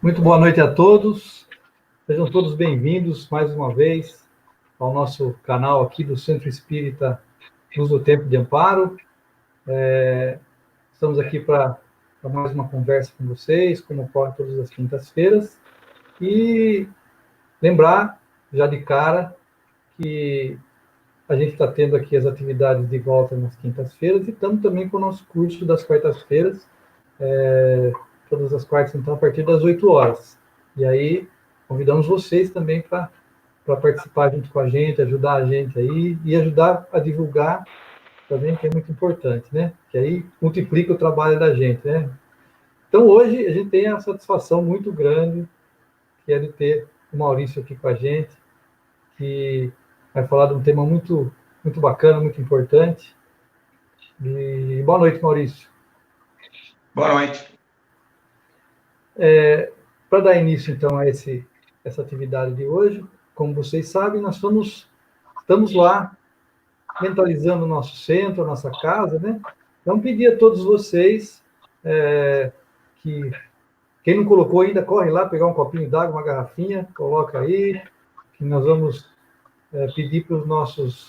Muito boa noite a todos. Sejam todos bem-vindos mais uma vez ao nosso canal aqui do Centro Espírita Luz do Tempo de Amparo. Estamos aqui para mais uma conversa com vocês, como ocorre todas as quintas-feiras. E lembrar, já de cara, que a gente está tendo aqui as atividades de volta nas quintas-feiras e estamos também com o nosso curso das quartas-feiras, todas as quartas, então, a partir das 8 horas. E aí, convidamos vocês também para participar junto com a gente, ajudar a gente aí e ajudar a divulgar também, que é muito importante, né? Que aí multiplica o trabalho da gente, né? Então, hoje, a gente tem a satisfação muito grande, que é de ter o Maurício aqui com a gente, que vai falar de um tema muito, muito bacana, muito importante. E boa noite, Maurício. Boa noite. Para dar início, então, a essa atividade de hoje, como vocês sabem, nós estamos lá mentalizando o nosso centro, a nossa casa, né? Então, pedir a todos vocês que quem não colocou ainda, corre lá, pegar um copinho d'água, uma garrafinha, coloca aí, que nós vamos pedir para os nossos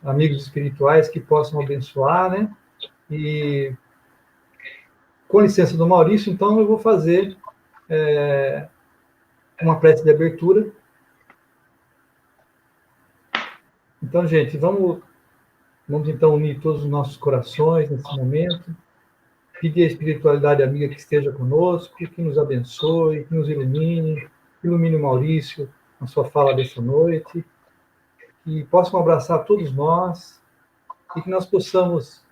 amigos espirituais que possam abençoar, né? E, com licença do Maurício, então, eu vou fazer uma prece de abertura. Então, gente, vamos então unir todos os nossos corações nesse momento, pedir à espiritualidade amiga que esteja conosco, que nos abençoe, que nos ilumine o Maurício na sua fala dessa noite, que possam abraçar todos nós e que nós possamos,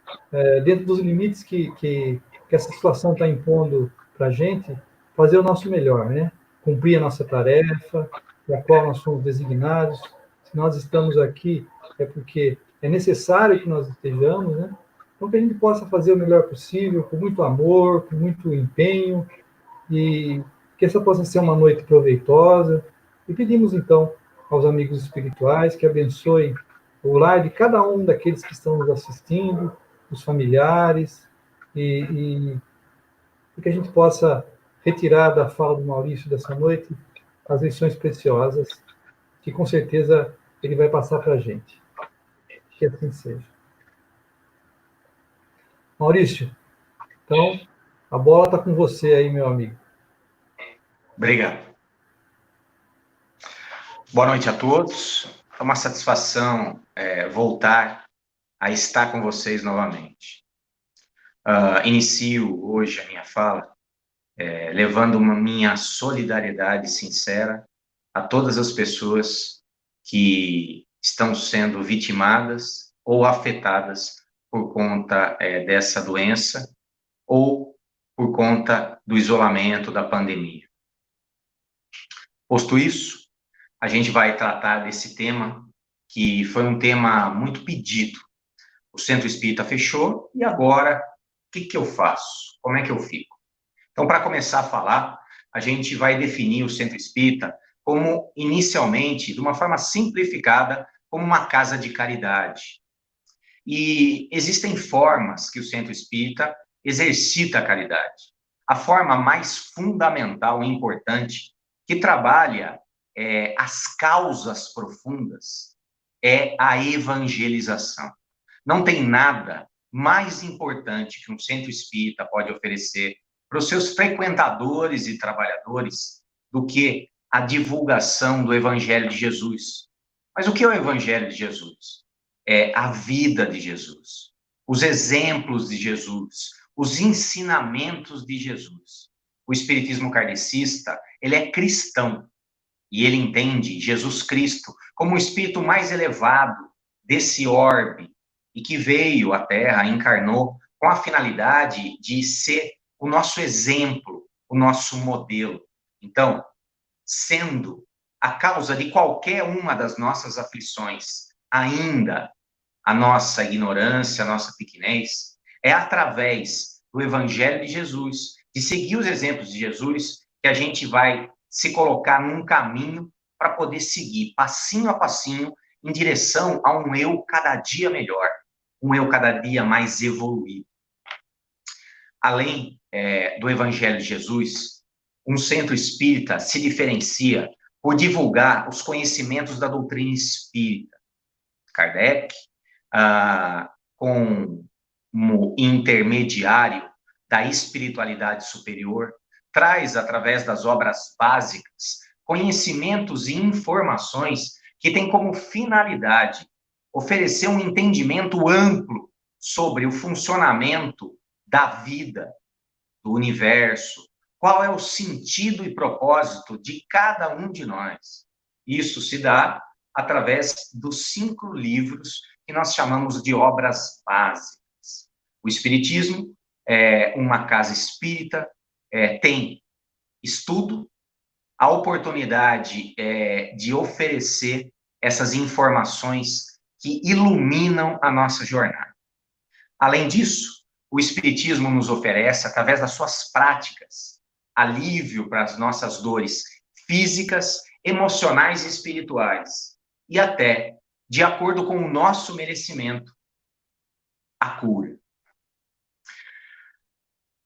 dentro dos limites que essa situação está impondo para a gente, fazer o nosso melhor, né? Cumprir a nossa tarefa, para a qual nós fomos designados. Se nós estamos aqui, é porque é necessário que nós estejamos, né? Então, que a gente possa fazer o melhor possível, com muito amor, com muito empenho, e que essa possa ser uma noite proveitosa. E pedimos, então, aos amigos espirituais que abençoem o lar de cada um daqueles que estão nos assistindo, os familiares, e que a gente possa retirar da fala do Maurício dessa noite as lições preciosas que, com certeza, ele vai passar para a gente. Que assim seja. Maurício, então, a bola está com você aí, meu amigo. Obrigado. Boa noite a todos. É uma satisfação voltar a estar com vocês novamente. Inicio hoje a minha fala levando uma minha solidariedade sincera a todas as pessoas que estão sendo vitimadas ou afetadas por conta dessa doença ou por conta do isolamento da pandemia. Posto isso, a gente vai tratar desse tema, que foi um tema muito pedido. O Centro Espírita fechou, e agora, o que eu faço? Como é que eu fico? Então, para começar a falar, a gente vai definir o Centro Espírita como, inicialmente, de uma forma simplificada, como uma casa de caridade. E existem formas que o Centro Espírita exercita a caridade. A forma mais fundamental e importante, que trabalha as causas profundas, é a evangelização. Não tem nada mais importante que um centro espírita pode oferecer para os seus frequentadores e trabalhadores do que a divulgação do Evangelho de Jesus. Mas o que é o Evangelho de Jesus? É a vida de Jesus, os exemplos de Jesus, os ensinamentos de Jesus. O espiritismo kardecista, ele é cristão, e ele entende Jesus Cristo como o espírito mais elevado desse orbe, e que veio à Terra, encarnou, com a finalidade de ser o nosso exemplo, o nosso modelo. Então, sendo a causa de qualquer uma das nossas aflições ainda a nossa ignorância, a nossa pequenez, é através do Evangelho de Jesus, de seguir os exemplos de Jesus, que a gente vai se colocar num caminho para poder seguir, passinho a passinho, em direção a um eu cada dia melhor, um eu cada dia mais evoluído. Além do Evangelho de Jesus, um centro espírita se diferencia por divulgar os conhecimentos da doutrina espírita. Kardec, como intermediário da espiritualidade superior, traz, através das obras básicas, conhecimentos e informações que têm como finalidade oferecer um entendimento amplo sobre o funcionamento da vida, do universo, qual é o sentido e propósito de cada um de nós. Isso se dá através dos 5 livros que nós chamamos de obras básicas. O Espiritismo é uma casa espírita, tem estudo, a oportunidade de oferecer essas informações que iluminam a nossa jornada. Além disso, o Espiritismo nos oferece, através das suas práticas, alívio para as nossas dores físicas, emocionais e espirituais, e até, de acordo com o nosso merecimento, a cura.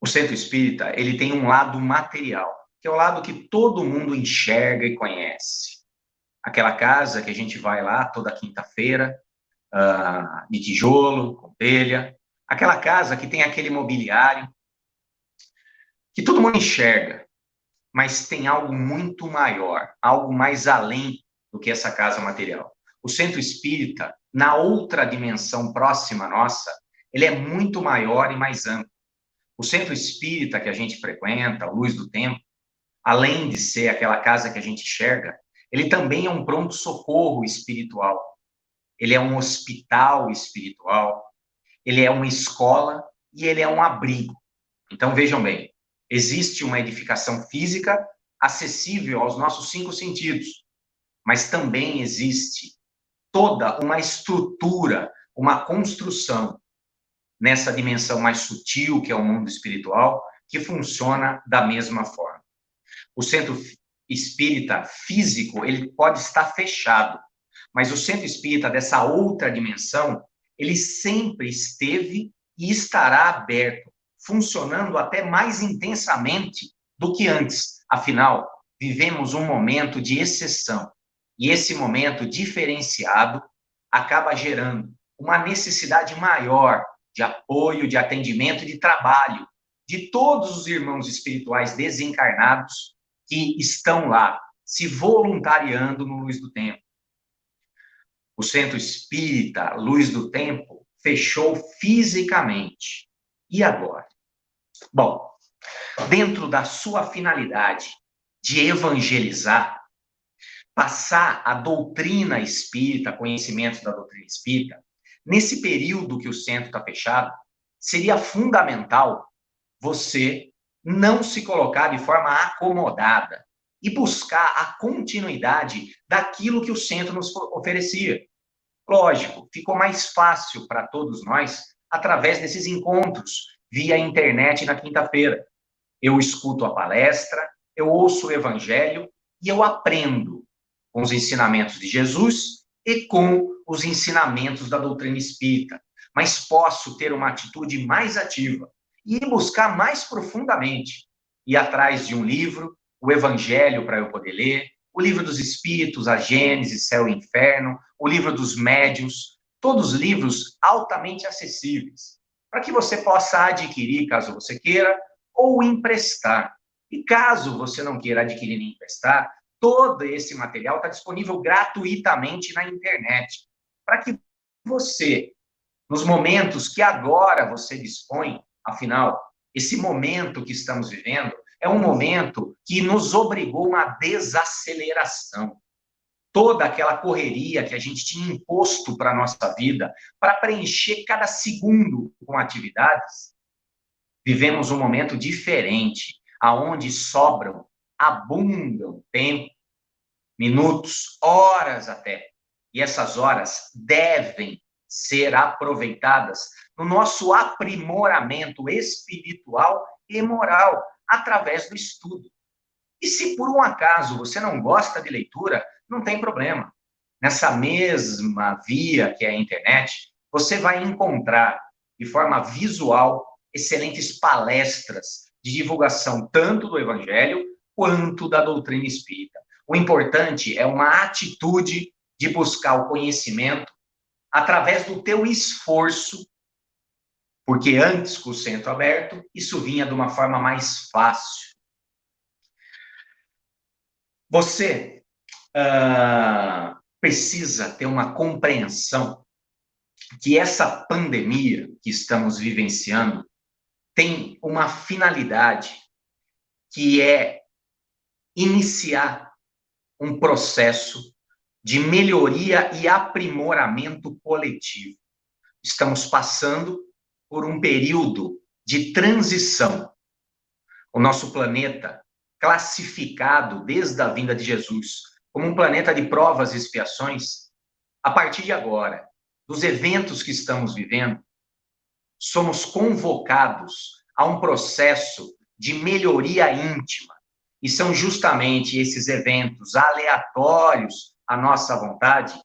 O centro espírita, ele tem um lado material, que é o lado que todo mundo enxerga e conhece. Aquela casa que a gente vai lá toda quinta-feira, de tijolo, com telha, aquela casa que tem aquele mobiliário, que todo mundo enxerga, mas tem algo muito maior, algo mais além do que essa casa material. O centro espírita, na outra dimensão próxima nossa, ele é muito maior e mais amplo. O centro espírita que a gente frequenta, a Luz do Tempo, além de ser aquela casa que a gente enxerga, ele também é um pronto-socorro espiritual. Ele é um hospital espiritual, ele é uma escola e ele é um abrigo. Então, vejam bem, existe uma edificação física acessível aos nossos 5 sentidos, mas também existe toda uma estrutura, uma construção nessa dimensão mais sutil, que é o mundo espiritual, que funciona da mesma forma. O centro espírita físico, ele pode estar fechado, mas o centro espírita dessa outra dimensão, ele sempre esteve e estará aberto, funcionando até mais intensamente do que antes. Afinal, vivemos um momento de exceção, e esse momento diferenciado acaba gerando uma necessidade maior de apoio, de atendimento e de trabalho de todos os irmãos espirituais desencarnados que estão lá, se voluntariando no Luz do Tempo. O Centro Espírita Luz do Tempo fechou fisicamente. E agora? Bom, dentro da sua finalidade de evangelizar, passar a doutrina espírita, conhecimentos da doutrina espírita, nesse período que o centro está fechado, seria fundamental você não se colocar de forma acomodada e buscar a continuidade daquilo que o centro nos oferecia. Lógico, ficou mais fácil para todos nós através desses encontros via internet na quinta-feira. Eu escuto a palestra, eu ouço o evangelho e eu aprendo com os ensinamentos de Jesus e com os ensinamentos da doutrina espírita. Mas posso ter uma atitude mais ativa e buscar mais profundamente, ir atrás de um livro, o Evangelho para eu poder ler, o Livro dos Espíritos, a Gênese, Céu e Inferno, o Livro dos Médiuns, todos livros altamente acessíveis, para que você possa adquirir, caso você queira, ou emprestar. E caso você não queira adquirir nem emprestar, todo esse material está disponível gratuitamente na internet, para que você, nos momentos que agora você dispõe, afinal, esse momento que estamos vivendo é um momento que nos obrigou a uma desaceleração. Toda aquela correria que a gente tinha imposto para a nossa vida, para preencher cada segundo com atividades, vivemos um momento diferente, aonde sobram, abundam tempo, minutos, horas até. E essas horas devem ser aproveitadas no nosso aprimoramento espiritual e moral, através do estudo. E se por um acaso você não gosta de leitura, não tem problema. Nessa mesma via que é a internet, você vai encontrar, de forma visual, excelentes palestras de divulgação tanto do Evangelho quanto da doutrina espírita. O importante é uma atitude de buscar o conhecimento através do teu esforço, porque antes, com o centro aberto, isso vinha de uma forma mais fácil. Você precisa ter uma compreensão que essa pandemia que estamos vivenciando tem uma finalidade, que é iniciar um processo de melhoria e aprimoramento coletivo. Estamos passando por um período de transição. O nosso planeta, classificado desde a vinda de Jesus como um planeta de provas e expiações, a partir de agora, dos eventos que estamos vivendo, somos convocados a um processo de melhoria íntima. E são justamente esses eventos aleatórios à nossa vontade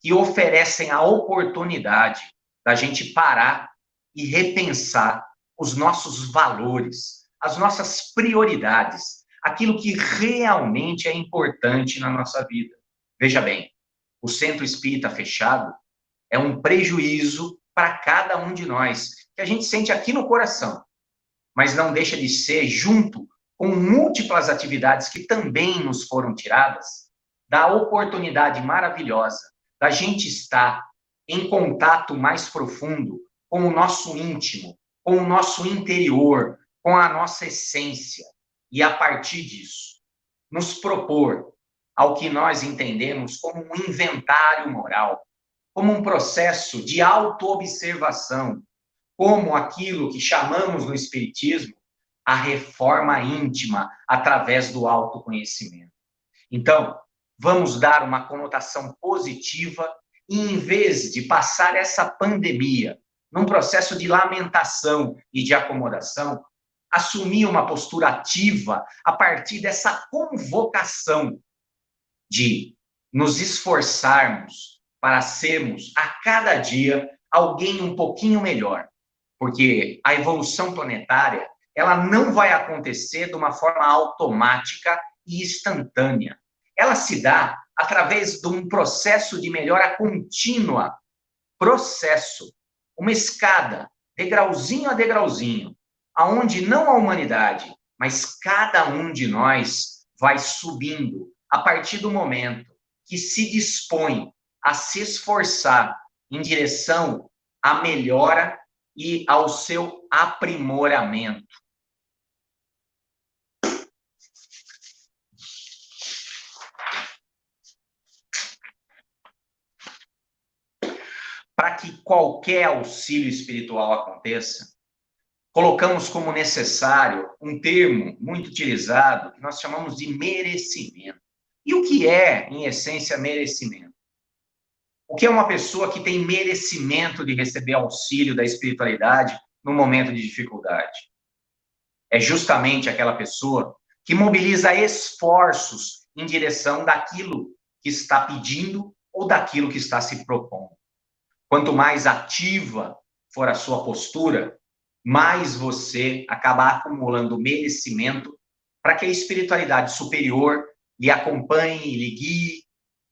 que oferecem a oportunidade da gente parar e repensar os nossos valores, as nossas prioridades, aquilo que realmente é importante na nossa vida. Veja bem, o centro espírita fechado é um prejuízo para cada um de nós, que a gente sente aqui no coração, mas não deixa de ser, junto com múltiplas atividades que também nos foram tiradas, da oportunidade maravilhosa da gente estar em contato mais profundo com o nosso íntimo, com o nosso interior, com a nossa essência, e a partir disso, nos propor ao que nós entendemos como um inventário moral, como um processo de autoobservação, como aquilo que chamamos no Espiritismo a reforma íntima através do autoconhecimento. Então, vamos dar uma conotação positiva e, em vez de passar essa pandemia num processo de lamentação e de acomodação, assumir uma postura ativa a partir dessa convocação de nos esforçarmos para sermos, a cada dia, alguém um pouquinho melhor. Porque a evolução planetária, ela não vai acontecer de uma forma automática e instantânea. Ela se dá através de um processo de melhora contínua, uma escada, degrauzinho a degrauzinho, aonde não a humanidade, mas cada um de nós vai subindo a partir do momento que se dispõe a se esforçar em direção à melhora e ao seu aprimoramento. Para que qualquer auxílio espiritual aconteça, colocamos como necessário um termo muito utilizado, que nós chamamos de merecimento. E o que é, em essência, merecimento? O que é uma pessoa que tem merecimento de receber auxílio da espiritualidade no momento de dificuldade? É justamente aquela pessoa que mobiliza esforços em direção daquilo que está pedindo ou daquilo que está se propondo. Quanto mais ativa for a sua postura, mais você acaba acumulando merecimento para que a espiritualidade superior lhe acompanhe, lhe guie,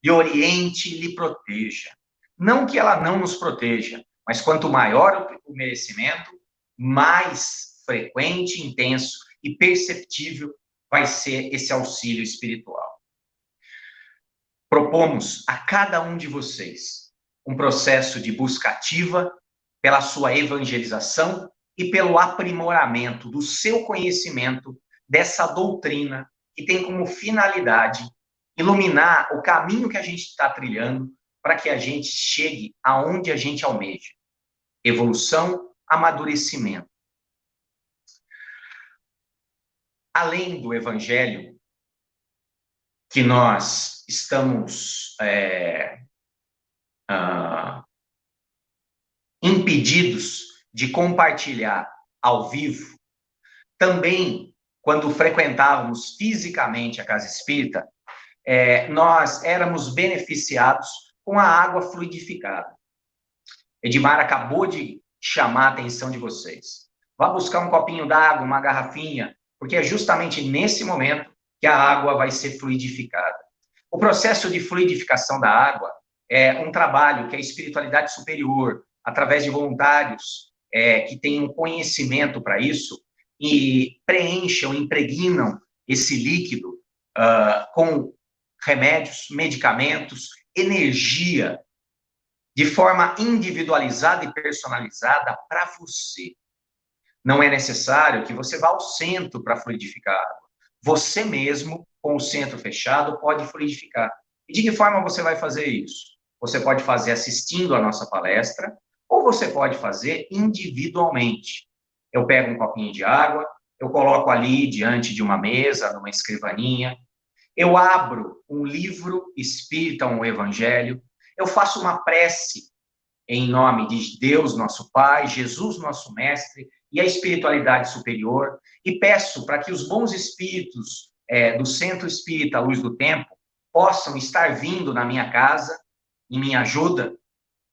lhe oriente, lhe proteja. Não que ela não nos proteja, mas quanto maior o merecimento, mais frequente, intenso e perceptível vai ser esse auxílio espiritual. Propomos a cada um de vocês um processo de busca ativa pela sua evangelização e pelo aprimoramento do seu conhecimento dessa doutrina que tem como finalidade iluminar o caminho que a gente está trilhando para que a gente chegue aonde a gente almeja. Evolução, amadurecimento. Além do evangelho, que nós estamos impedidos de compartilhar ao vivo, também, quando frequentávamos fisicamente a Casa Espírita, nós éramos beneficiados com a água fluidificada. Edmar acabou de chamar a atenção de vocês. Vá buscar um copinho d'água, uma garrafinha, porque é justamente nesse momento que a água vai ser fluidificada. O processo de fluidificação da água é um trabalho que a espiritualidade superior, através de voluntários que têm um conhecimento para isso, e preencham, impregnam esse líquido com remédios, medicamentos, energia, de forma individualizada e personalizada para você. Não é necessário que você vá ao centro para fluidificar a água. Você mesmo, com o centro fechado, pode fluidificar. E de que forma você vai fazer isso? Você pode fazer assistindo a nossa palestra, ou você pode fazer individualmente. Eu pego um copinho de água, eu coloco ali diante de uma mesa, numa escrivaninha, eu abro um livro espírita, um evangelho, eu faço uma prece em nome de Deus, nosso Pai, Jesus, nosso Mestre, e a espiritualidade superior, e peço para que os bons espíritos do Centro Espírita Luz do Tempo possam estar vindo na minha casa, em minha ajuda,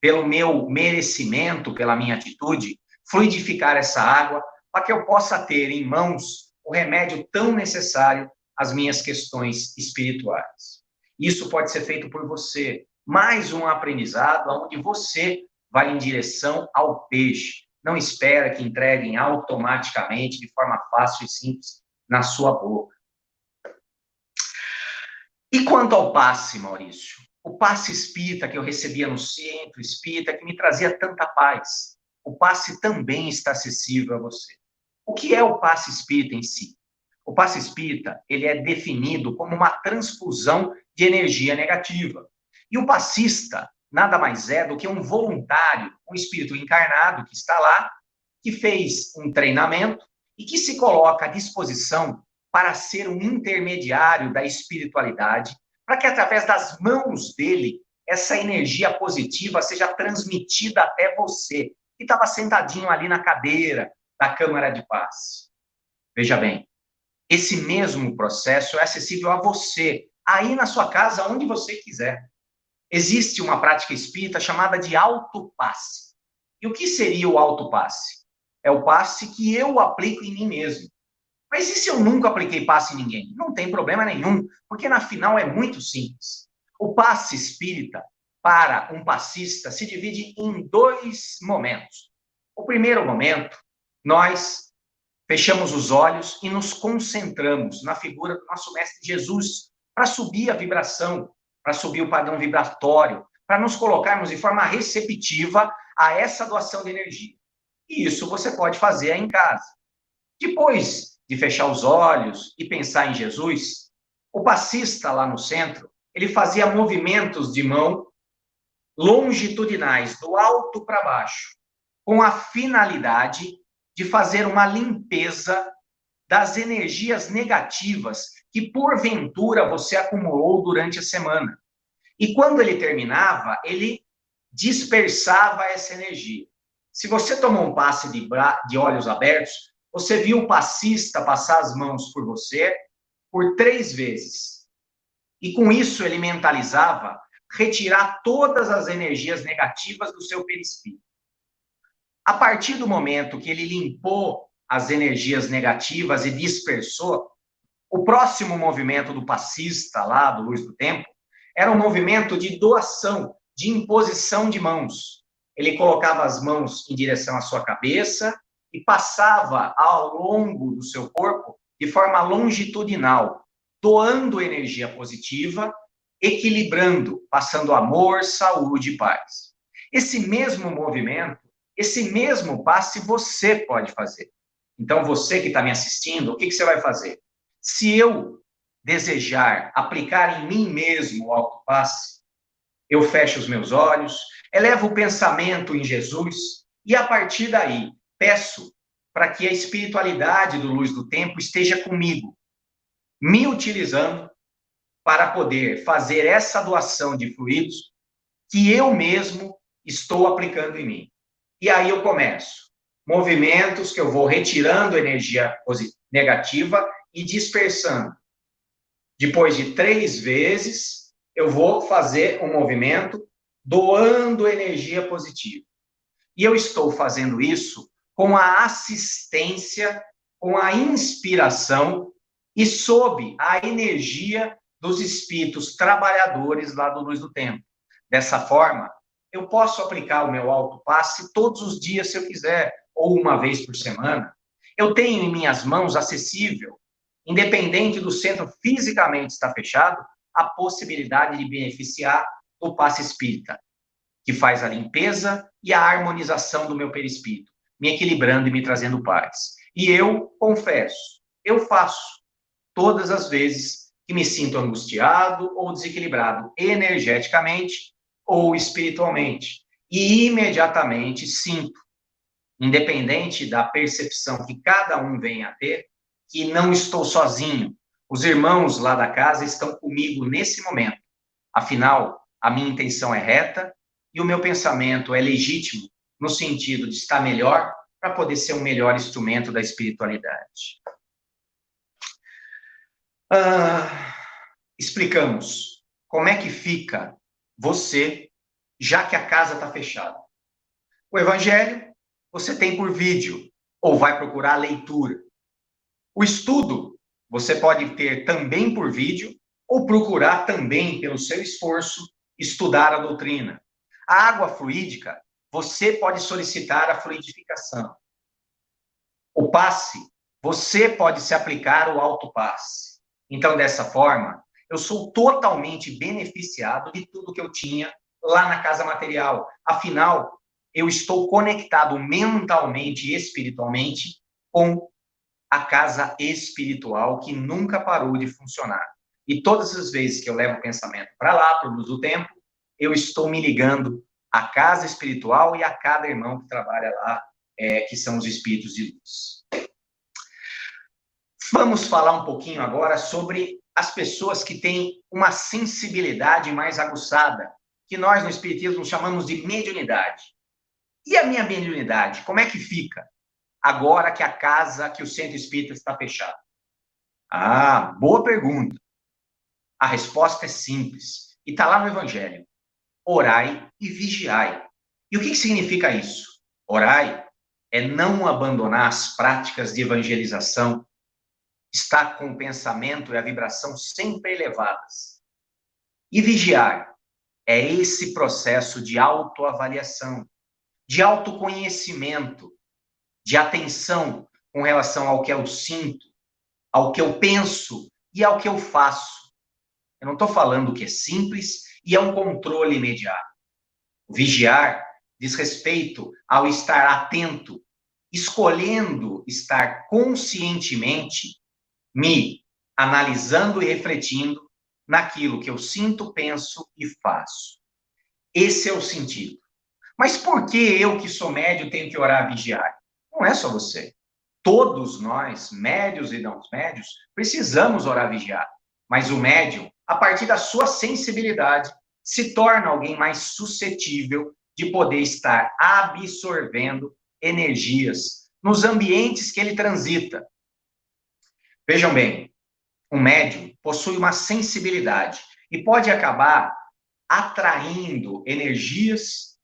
pelo meu merecimento, pela minha atitude, fluidificar essa água, para que eu possa ter em mãos o remédio tão necessário às minhas questões espirituais. Isso pode ser feito por você. Mais um aprendizado onde você vai em direção ao peixe. Não espera que entreguem automaticamente, de forma fácil e simples, na sua boca. E quanto ao passe, Maurício? O passe espírita que eu recebia no Centro Espírita, que me trazia tanta paz. O passe também está acessível a você. O que é o passe espírita em si? O passe espírita, ele é definido como uma transfusão de energia negativa. E o passista nada mais é do que um voluntário, um espírito encarnado que está lá, que fez um treinamento e que se coloca à disposição para ser um intermediário da espiritualidade, para que através das mãos dele, essa energia positiva seja transmitida até você, que estava sentadinho ali na cadeira da Câmara de Paz. Veja bem, esse mesmo processo é acessível a você, aí na sua casa, onde você quiser. Existe uma prática espírita chamada de autopasse. E o que seria o autopasse? É o passe que eu aplico em mim mesmo. Mas e se eu nunca apliquei passe em ninguém? Não tem problema nenhum, porque na final é muito simples. O passe espírita, para um passista, se divide em 2 momentos. O primeiro momento, nós fechamos os olhos e nos concentramos na figura do nosso Mestre Jesus, para subir a vibração, para subir o padrão vibratório, para nos colocarmos de forma receptiva a essa doação de energia. E isso você pode fazer aí em casa. Depois de fechar os olhos e pensar em Jesus, o passista lá no centro, ele fazia movimentos de mão longitudinais, do alto para baixo, com a finalidade de fazer uma limpeza das energias negativas que, porventura, você acumulou durante a semana. E quando ele terminava, ele dispersava essa energia. Se você tomou um passe de olhos abertos, você viu o passista passar as mãos por você por 3 vezes. E com isso ele mentalizava retirar todas as energias negativas do seu perispírito. A partir do momento que ele limpou as energias negativas e dispersou, o próximo movimento do passista lá, do Luz do Tempo, era um movimento de doação, de imposição de mãos. Ele colocava as mãos em direção à sua cabeça e passava ao longo do seu corpo de forma longitudinal, doando energia positiva, equilibrando, passando amor, saúde e paz. Esse mesmo movimento, esse mesmo passe você pode fazer. Então, você que está me assistindo, o que você vai fazer? Se eu desejar aplicar em mim mesmo o autopasse, eu fecho os meus olhos, elevo o pensamento em Jesus e, a partir daí, peço para que a espiritualidade do Luz do Tempo esteja comigo, me utilizando para poder fazer essa doação de fluidos que eu mesmo estou aplicando em mim. E aí eu começo. Movimentos que eu vou retirando energia negativa e dispersando. Depois de 3 vezes, eu vou fazer um movimento doando energia positiva. E eu estou fazendo isso com a assistência, com a inspiração e sob a energia dos espíritos trabalhadores lá do Luz do Tempo. Dessa forma, eu posso aplicar o meu autopasse todos os dias, se eu quiser, ou uma vez por semana. Eu tenho em minhas mãos acessível, independente do centro fisicamente estar fechado, a possibilidade de beneficiar do passe espírita, que faz a limpeza e a harmonização do meu perispírito, me equilibrando e me trazendo paz. E eu confesso, eu faço todas as vezes que me sinto angustiado ou desequilibrado energeticamente ou espiritualmente. E imediatamente sinto, independente da percepção que cada um venha a ter, que não estou sozinho. Os irmãos lá da casa estão comigo nesse momento. Afinal, a minha intenção é reta e o meu pensamento é legítimo no sentido de estar melhor para poder ser um melhor instrumento da espiritualidade. Explicamos como é que fica você, já que a casa está fechada. O evangelho você tem por vídeo, ou vai procurar a leitura. O estudo você pode ter também por vídeo, ou procurar também, pelo seu esforço, estudar a doutrina. A água fluídica, você pode solicitar a fluidificação. O passe, você pode se aplicar o autopasse. Então, dessa forma, eu sou totalmente beneficiado de tudo que eu tinha lá na casa material. Afinal, eu estou conectado mentalmente e espiritualmente com a casa espiritual que nunca parou de funcionar. E todas as vezes que eu levo o pensamento para lá, para o Luz do Tempo, eu estou me ligando à casa espiritual e a cada irmão que trabalha lá, que são os espíritos de luz. Vamos falar um pouquinho agora sobre as pessoas que têm uma sensibilidade mais aguçada, que nós no Espiritismo chamamos de mediunidade. E a minha mediunidade, como é que fica agora que a casa, que o centro espírita está fechado? Ah, boa pergunta. A resposta é simples, e está lá no Evangelho. Orai e vigiai. E o que significa isso? Orai é não abandonar as práticas de evangelização, estar com o pensamento e a vibração sempre elevadas. E vigiar é esse processo de autoavaliação, de autoconhecimento, de atenção com relação ao que eu sinto, ao que eu penso e ao que eu faço. Eu não estou falando que é simples e é um controle imediato. O vigiar diz respeito ao estar atento, escolhendo estar conscientemente me analisando e refletindo naquilo que eu sinto, penso e faço. Esse é o sentido. Mas por que eu, que sou médio, tenho que orar e vigiar? Não é só você. Todos nós, médios e não médios, precisamos orar e vigiar. Mas o médium, a partir da sua sensibilidade, se torna alguém mais suscetível de poder estar absorvendo energias nos ambientes que ele transita. Vejam bem, o médium possui uma sensibilidade e pode acabar atraindo energias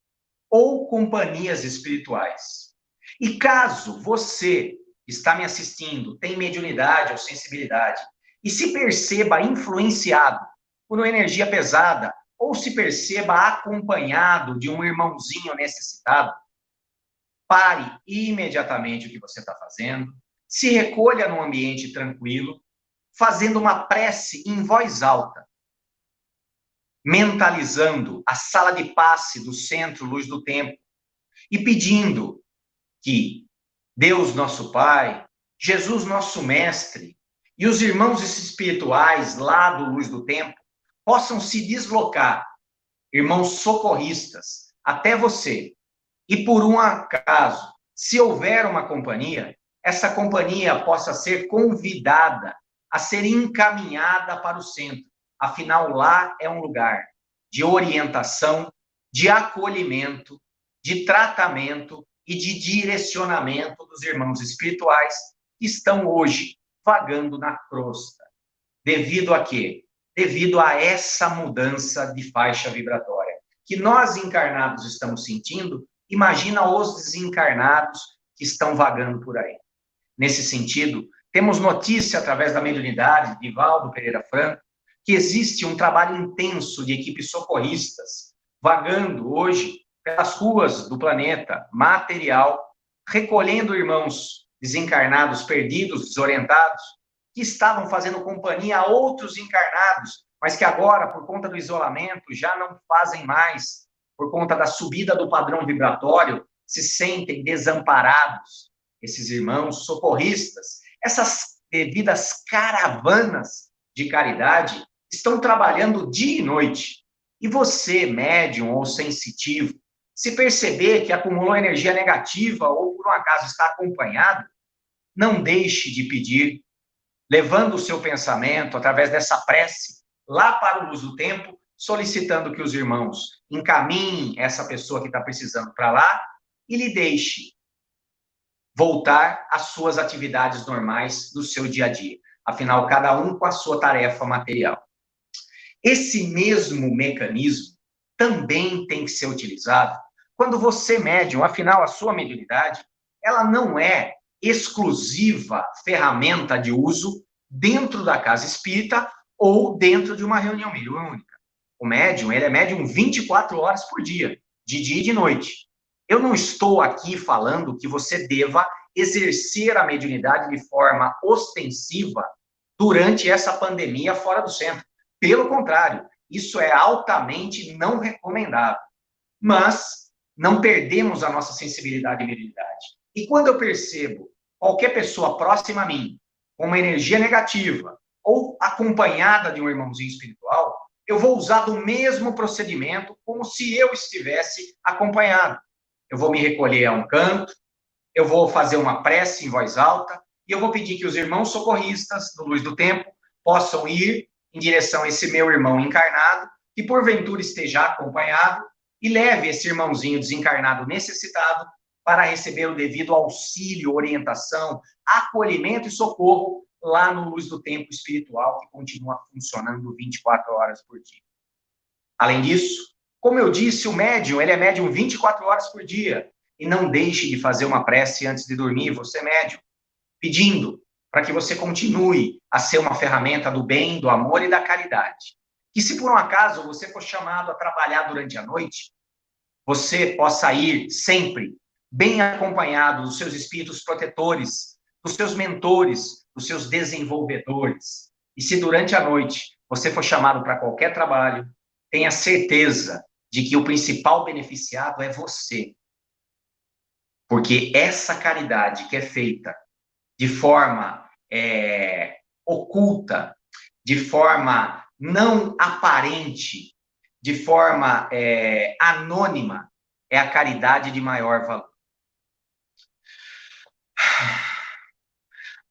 ou companhias espirituais. E caso você está me assistindo, tem mediunidade ou sensibilidade, e se perceba influenciado por uma energia pesada, ou se perceba acompanhado de um irmãozinho necessitado, pare imediatamente o que você está fazendo, se recolha num ambiente tranquilo, fazendo uma prece em voz alta, mentalizando a sala de passe do Centro Luz do Tempo e pedindo que Deus nosso Pai, Jesus nosso Mestre e os irmãos espirituais lá do Luz do Tempo possam se deslocar, irmãos socorristas, até você. E por um acaso, se houver uma companhia, essa companhia possa ser convidada a ser encaminhada para o centro. Afinal, lá é um lugar de orientação, de acolhimento, de tratamento e de direcionamento dos irmãos espirituais que estão hoje vagando na crosta. Devido a quê? Devido a essa mudança de faixa vibratória que nós encarnados estamos sentindo. Imagina os desencarnados que estão vagando por aí. Nesse sentido, Temos notícia, através da mediunidade de Valdo Pereira Franco, que existe um trabalho intenso de equipes socorristas vagando hoje pelas ruas do planeta material, recolhendo irmãos desencarnados, perdidos, desorientados, que estavam fazendo companhia a outros encarnados, mas que agora, por conta do isolamento, já não fazem mais, por conta da subida do padrão vibratório, se sentem desamparados. Esses irmãos socorristas, essas devidas caravanas de caridade, estão trabalhando dia e noite. E você, médium ou sensitivo, se perceber que acumulou energia negativa ou por um acaso está acompanhado, não deixe de pedir, levando o seu pensamento através dessa prece lá para o Luz do Tempo, solicitando que os irmãos encaminhem essa pessoa que está precisando para lá e lhe deixe voltar às suas atividades normais do seu dia a dia. Afinal, cada um com a sua tarefa material. Esse mesmo mecanismo também tem que ser utilizado quando você, médium, afinal, a sua mediunidade, ela não é exclusiva ferramenta de uso dentro da casa espírita ou dentro de uma reunião mediúnica. O médium, ele é médium 24 horas por dia, de dia e de noite. Eu não estou aqui falando que você deva exercer a mediunidade de forma ostensiva durante essa pandemia fora do centro. Pelo contrário, isso é altamente não recomendável. Mas não perdemos a nossa sensibilidade e mediunidade. E quando eu percebo qualquer pessoa próxima a mim com uma energia negativa ou acompanhada de um irmãozinho espiritual, eu vou usar do mesmo procedimento como se eu estivesse acompanhado. Eu vou me recolher a um canto, eu vou fazer uma prece em voz alta e eu vou pedir que os irmãos socorristas do Luz do Tempo possam ir em direção a esse meu irmão encarnado, que porventura esteja acompanhado, e leve esse irmãozinho desencarnado necessitado para receber o devido auxílio, orientação, acolhimento e socorro lá no Luz do Tempo espiritual, que continua funcionando 24 horas por dia. Além disso, como eu disse, o médium, ele é médium 24 horas por dia. E não deixe de fazer uma prece antes de dormir, você médium, pedindo para que você continue a ser uma ferramenta do bem, do amor e da caridade. Que se por um acaso você for chamado a trabalhar durante a noite, você possa ir sempre bem acompanhado dos seus espíritos protetores, dos seus mentores, dos seus desenvolvedores. E se durante a noite você for chamado para qualquer trabalho, tenha certeza de que o principal beneficiado é você. Porque essa caridade que é feita de forma oculta, de forma não aparente, de forma anônima, é a caridade de maior valor.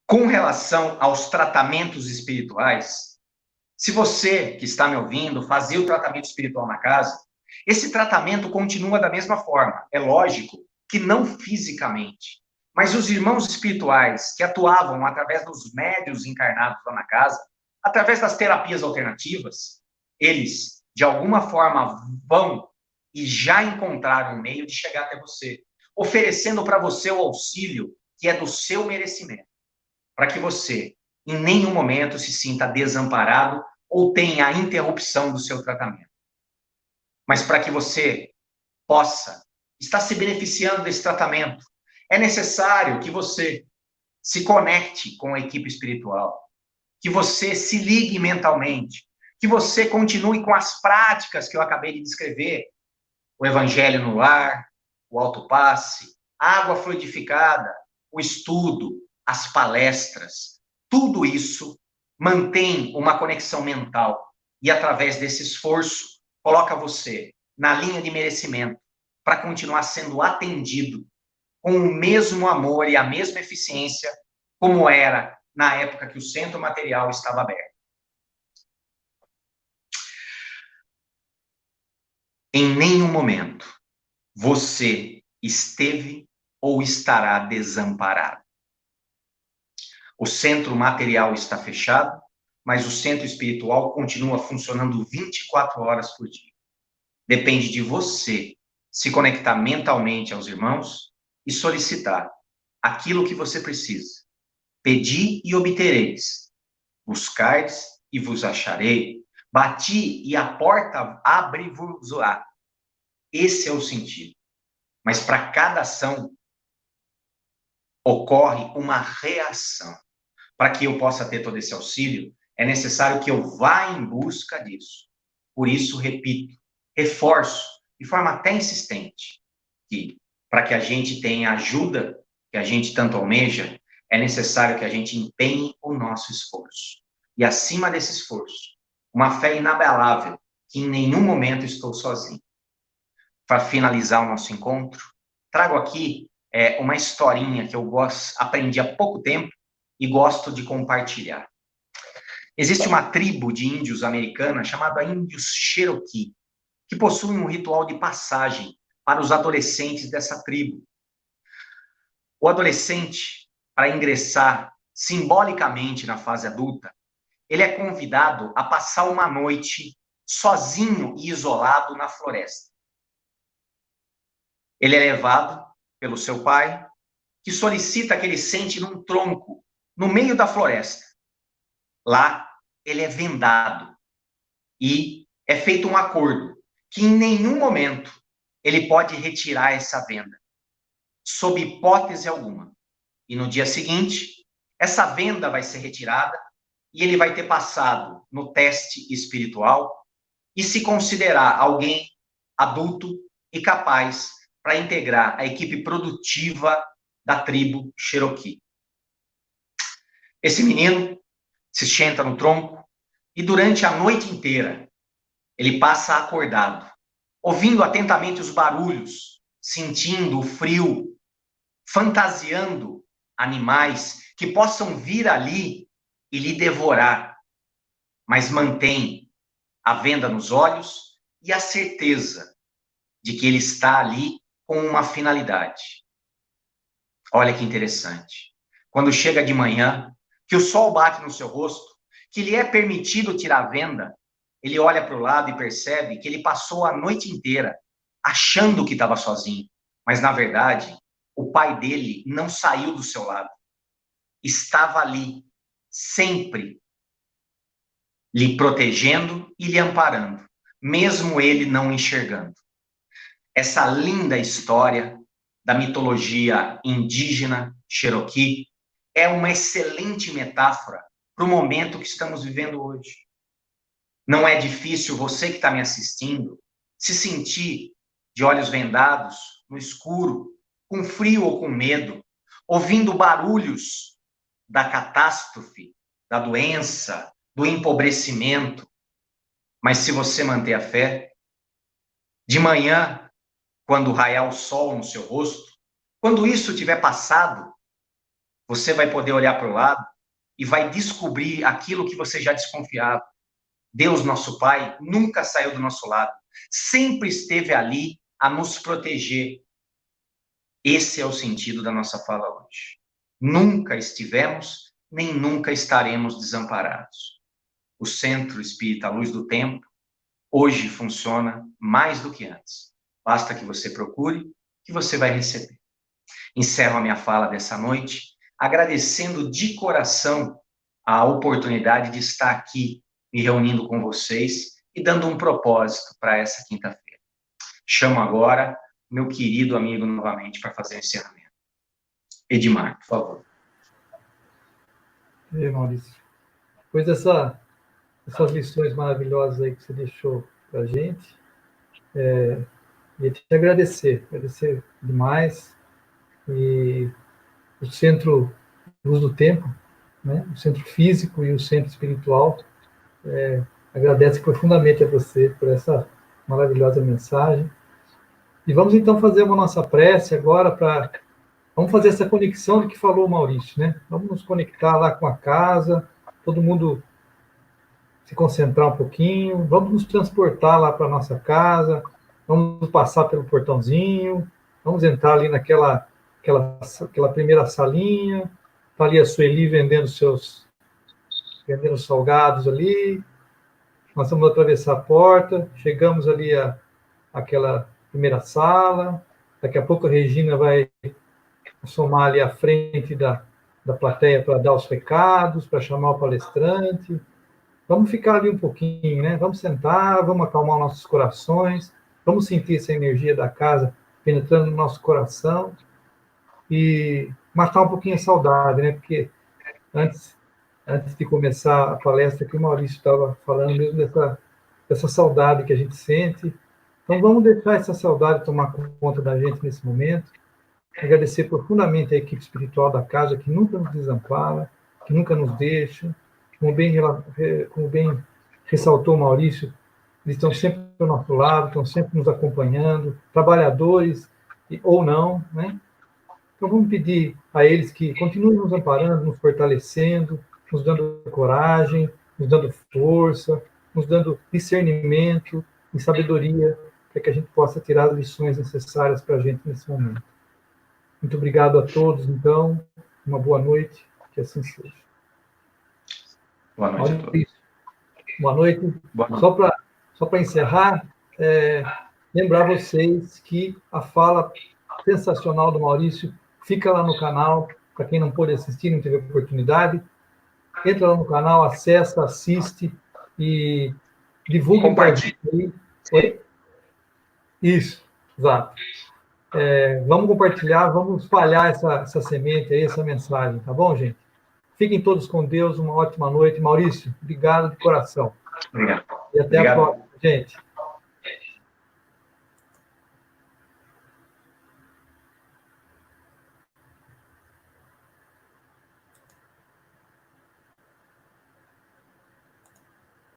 Com relação aos tratamentos espirituais, se você que está me ouvindo fazia o tratamento espiritual na casa, esse tratamento continua da mesma forma. É lógico que não fisicamente, mas os irmãos espirituais que atuavam através dos médiuns encarnados lá na casa, através das terapias alternativas, eles, de alguma forma, vão e já encontraram um meio de chegar até você, oferecendo para você o auxílio que é do seu merecimento, para que você, em nenhum momento, se sinta desamparado ou tenha a interrupção do seu tratamento. Mas para que você possa estar se beneficiando desse tratamento, é necessário que você se conecte com a equipe espiritual, que você se ligue mentalmente, que você continue com as práticas que eu acabei de descrever, o evangelho no lar, o autopasse, a água fluidificada, o estudo, as palestras, tudo isso mantém uma conexão mental e através desse esforço coloca você na linha de merecimento para continuar sendo atendido com o mesmo amor e a mesma eficiência como era na época que o centro material estava aberto. Em nenhum momento você esteve ou estará desamparado. O centro material está fechado, mas o centro espiritual continua funcionando 24 horas por dia. Depende de você se conectar mentalmente aos irmãos e solicitar aquilo que você precisa, Pedi e obtereis, buscardes e vos acharei, bati e a porta abre-vos-á. Esse é o sentido. Mas para cada ação ocorre uma reação. Para que eu possa ter todo esse auxílio, é necessário que eu vá em busca disso. Por isso, repito, reforço, de forma até insistente, que para que a gente tenha ajuda que a gente tanto almeja, é necessário que a gente empenhe o nosso esforço. E acima desse esforço, uma fé inabalável, que em nenhum momento estou sozinho. Para finalizar o nosso encontro, trago aqui uma historinha que eu aprendi há pouco tempo e gosto de compartilhar. Existe uma tribo de índios americana chamada índios Cherokee, que possuem um ritual de passagem para os adolescentes dessa tribo. O adolescente, para ingressar simbolicamente na fase adulta, ele é convidado a passar uma noite sozinho e isolado na floresta. Ele é levado pelo seu pai, que solicita que ele sente num tronco, no meio da floresta. Lá, ele é vendado e é feito um acordo que em nenhum momento ele pode retirar essa venda, sob hipótese alguma. E no dia seguinte, essa venda vai ser retirada e ele vai ter passado no teste espiritual e se considerar alguém adulto e capaz para integrar a equipe produtiva da tribo Cherokee. Esse menino se senta no tronco e durante a noite inteira ele passa acordado, ouvindo atentamente os barulhos, sentindo o frio, fantasiando animais que possam vir ali e lhe devorar, mas mantém a venda nos olhos e a certeza de que ele está ali com uma finalidade. Olha que interessante. Quando chega de manhã, que o sol bate no seu rosto, que lhe é permitido tirar a venda, ele olha para o lado e percebe que ele passou a noite inteira achando que estava sozinho, mas na verdade, o pai dele não saiu do seu lado. Estava ali, sempre lhe protegendo e lhe amparando, mesmo ele não enxergando. Essa linda história da mitologia indígena Cherokee é uma excelente metáfora para o momento que estamos vivendo hoje. Não é difícil você que está me assistindo se sentir de olhos vendados, no escuro, com frio ou com medo, ouvindo barulhos da catástrofe, da doença, do empobrecimento. Mas se você manter a fé, de manhã, quando raiar o sol no seu rosto, quando isso tiver passado, você vai poder olhar para o lado e vai descobrir aquilo que você já desconfiava. Deus, nosso Pai, nunca saiu do nosso lado. Sempre esteve ali a nos proteger. Esse é o sentido da nossa fala hoje. Nunca estivemos, nem nunca estaremos desamparados. O Centro Espírita Luz do Tempo hoje funciona mais do que antes. Basta que você procure, que você vai receber. Encerro a minha fala dessa noite, agradecendo de coração a oportunidade de estar aqui, me reunindo com vocês e dando um propósito para essa quinta-feira. Chamo agora meu querido amigo novamente para fazer o encerramento. Edmar, por favor. Maurício, depois dessas lições maravilhosas aí que você deixou para a gente, e te agradecer demais. E o Centro Luz do Tempo, né, o centro físico e o centro espiritual, agradece profundamente a você por essa maravilhosa mensagem. E vamos então fazer uma nossa prece agora vamos fazer essa conexão do que falou o Maurício, né? Vamos nos conectar lá com a casa, todo mundo se concentrar um pouquinho, vamos nos transportar lá para a nossa casa, vamos passar pelo portãozinho, vamos entrar ali naquela primeira salinha, está ali a Sueli vendendo salgados ali, nós vamos atravessar a porta, chegamos ali àquela primeira sala, daqui a pouco a Regina vai somar ali à frente da da plateia para dar os recados, para chamar o palestrante. Vamos ficar ali um pouquinho, né? Vamos sentar, vamos acalmar nossos corações, vamos sentir essa energia da casa penetrando no nosso coração e matar um pouquinho a saudade, né? Porque antes de começar a palestra, que o Maurício estava falando mesmo dessa saudade que a gente sente. Então, vamos deixar essa saudade tomar conta da gente nesse momento. Agradecer profundamente a equipe espiritual da casa, que nunca nos desampara, que nunca nos deixa. Como bem ressaltou o Maurício, eles estão sempre ao nosso lado, estão sempre nos acompanhando, trabalhadores ou não, né? Então, vamos pedir a eles que continuem nos amparando, nos fortalecendo, nos dando coragem, nos dando força, nos dando discernimento e sabedoria para que a gente possa tirar as lições necessárias para a gente nesse momento. Muito obrigado a todos, então. Uma boa noite, que assim seja. Boa noite a todos. Boa noite. Só para encerrar, lembrar vocês que a fala sensacional do Maurício fica lá no canal, para quem não pôde assistir, não teve oportunidade. Entra lá no canal, acessa, assiste e divulga. Compartilhe. Oi? Isso, exato. Vamos compartilhar, vamos espalhar essa semente aí, essa mensagem, tá bom, gente? Fiquem todos com Deus, uma ótima noite. Maurício, obrigado de coração. Obrigado. E até a próxima, gente.